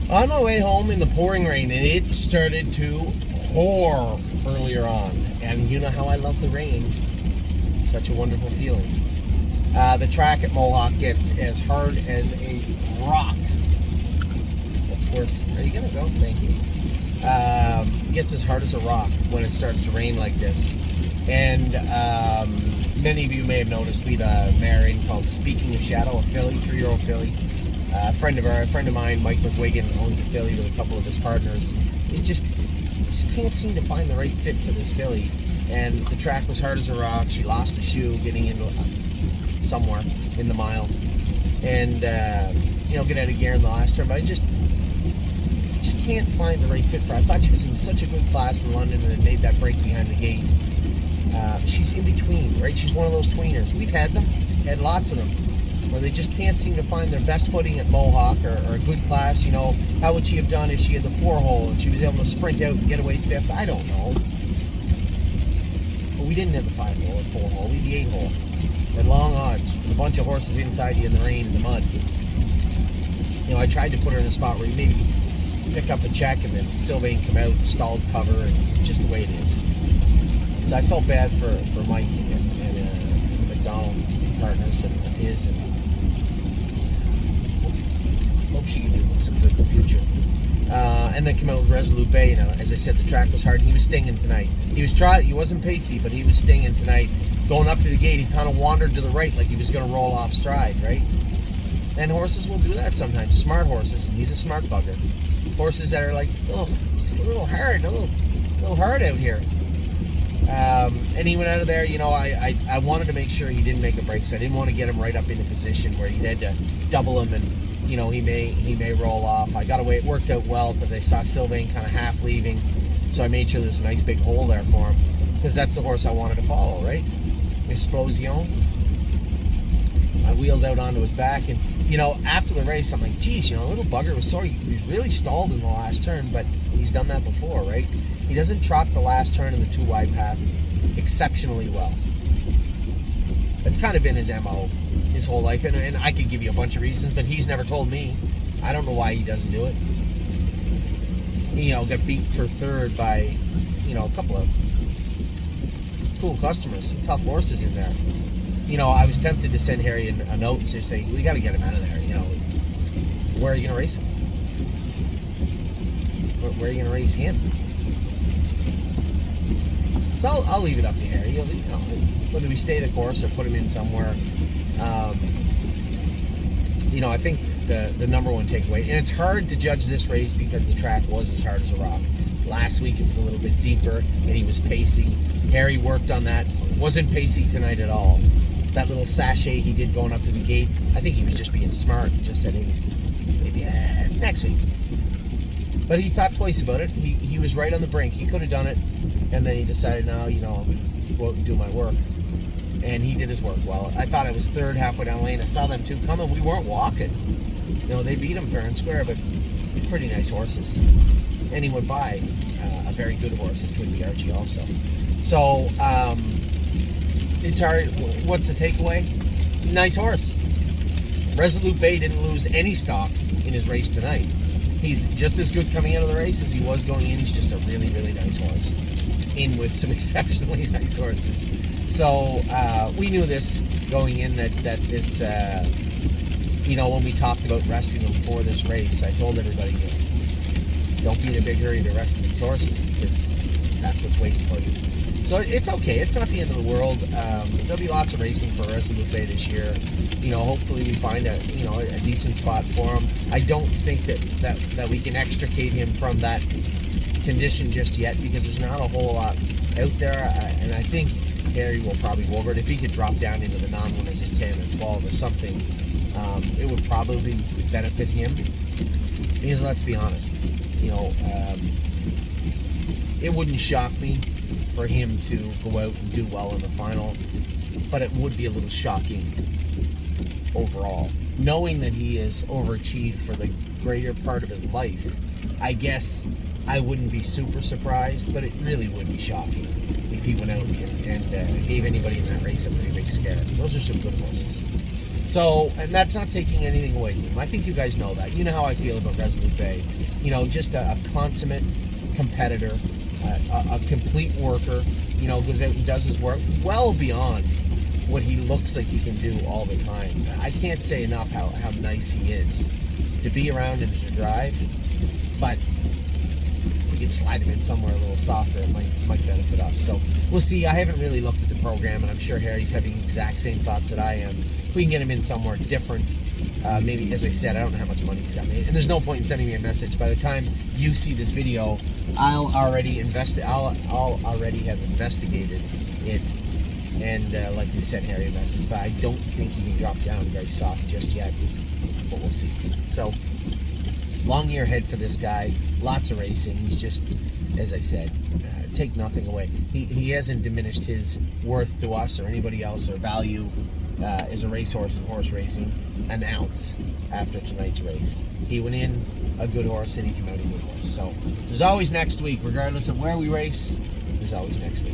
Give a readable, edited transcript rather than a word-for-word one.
On my way home in the pouring rain, and it started to pour earlier on. And you know how I love the rain. Such a wonderful feeling. The track at Mohawk gets as hard as a rock. What's worse? Are you gonna go? Thank you. Gets as hard as a rock when it starts to rain like this. And many of you may have noticed we had a mare in called Speaking of Shadow, a filly, 3-year-old filly. A friend of mine, Mike McWigan, owns a filly with a couple of his partners. It just can't seem to find the right fit for this filly. And the track was hard as a rock. She lost a shoe getting into somewhere in the mile, and get out of gear in the last turn. But I just can't find the right fit for her. I thought she was in such a good class in London and had made that break behind the gate. She's in between, right? She's one of those tweeners. We've had lots of them, where they just can't seem to find their best footing at Mohawk or a good class. How would she have done if she had the 4-hole and she was able to sprint out and get away 5th? I don't know. But we didn't have the 5-hole or 4-hole. We had the 8-hole. At long odds, with a bunch of horses inside you in the rain and the mud. I tried to put her in a spot where you maybe pick up a check and then Sylvain come out, stalled cover, and just the way it is. So I felt bad for Mike and the McDonald partners and his, and hope she can do some good in the future. And then come out with Resolute Bay. As I said, the track was hard. He was stinging tonight. He wasn't pacey, but he was stinging tonight. Going up to the gate, he kind of wandered to the right like he was going to roll off stride, right? And horses will do that sometimes. Smart horses, and he's a smart bugger. Horses that are like, just a little hard, a little hard out here. And he went out of there. I wanted to make sure he didn't make a break, so I didn't want to get him right up in a position where he had to double him, and he may roll off. I got away. It worked out well because I saw Sylvain kind of half leaving, so I made sure there's a nice big hole there for him, because that's the horse I wanted to follow, right? Explosion. I wheeled out onto his back, and after the race, I'm like, geez, little bugger was sorry. He was really stalled in the last turn, but he's done that before, right? He doesn't trot the last turn in the 2-wide path exceptionally well. That's kind of been his MO his whole life, and I could give you a bunch of reasons, but he's never told me. I don't know why he doesn't do it. Got beat for 3rd by, a couple of cool customers, some tough horses in there. I was tempted to send Harry a note and say, we got to get him out of there. Where are you going to race him? Where are you going to race him? So I'll leave it up to Harry. Whether we stay the course or put him in somewhere. I think the number one takeaway, and it's hard to judge this race because the track was as hard as a rock. Last week it was a little bit deeper and he was pacey. Harry worked on that. Wasn't pacey tonight at all. That little sachet he did going up to the gate, I think he was just being smart and just said, maybe next week. But he thought twice about it. He was right on the brink. He could have done it, and then he decided, no, I'm going to go out and do my work. And he did his work well. I thought I was 3rd halfway down the lane. I saw them 2 coming. We weren't walking. They beat him fair and square, but pretty nice horses. And he went by a very good horse in Twiggy Archie also. So, it's hard. What's the takeaway? Nice horse. Resolute Bay didn't lose any stock in his race tonight. He's just as good coming out of the race as he was going in. He's just a really, really nice horse. In with some exceptionally nice horses. So we knew this going in that this, when we talked about resting him for this race, I told everybody, don't be in a big hurry to rest these horses because that's what's waiting for you. So it's okay. It's not the end of the world. There'll be lots of racing for Resolute Bay this year. Hopefully we find a decent spot for him. I don't think that we can extricate him from that condition just yet because there's not a whole lot out there. And I think Harry will probably go over it. If he could drop down into the non-winners at 10 or 12 or something, it would probably benefit him. Because let's be honest, it wouldn't shock me for him to go out and do well in the final, but it would be a little shocking overall. Knowing that he is overachieved for the greater part of his life, I guess I wouldn't be super surprised, but it really would be shocking if he went out and gave anybody in that race a pretty big scare. Those are some good horses. So, and that's not taking anything away from him. I think you guys know that. You know how I feel about Resolute Bay. You know, just a consummate competitor, a complete worker. You know, goes out and does his work well beyond what he looks like he can do all the time. I can't say enough how nice he is to be around and to drive. But if we could slide him in somewhere a little softer, it might benefit us. So we'll see. I haven't really looked at the program, and I'm sure Harry's having the exact same thoughts that I am. If we can get him in somewhere different, maybe, as I said, I don't know how much money he's got made, and there's no point in sending me a message. By the time you see this video, I'll already have investigated it, and like we sent Harry a message. But I don't think he can drop down very soft just yet. But we'll see. So, long year ahead for this guy. Lots of racing. He's just, as I said, take nothing away. He hasn't diminished his worth to us or anybody else, or value as a racehorse in horse racing an ounce after tonight's race. He went in a good horse and he came out a good horse. So there's always next week, regardless of where we race. There's always next week.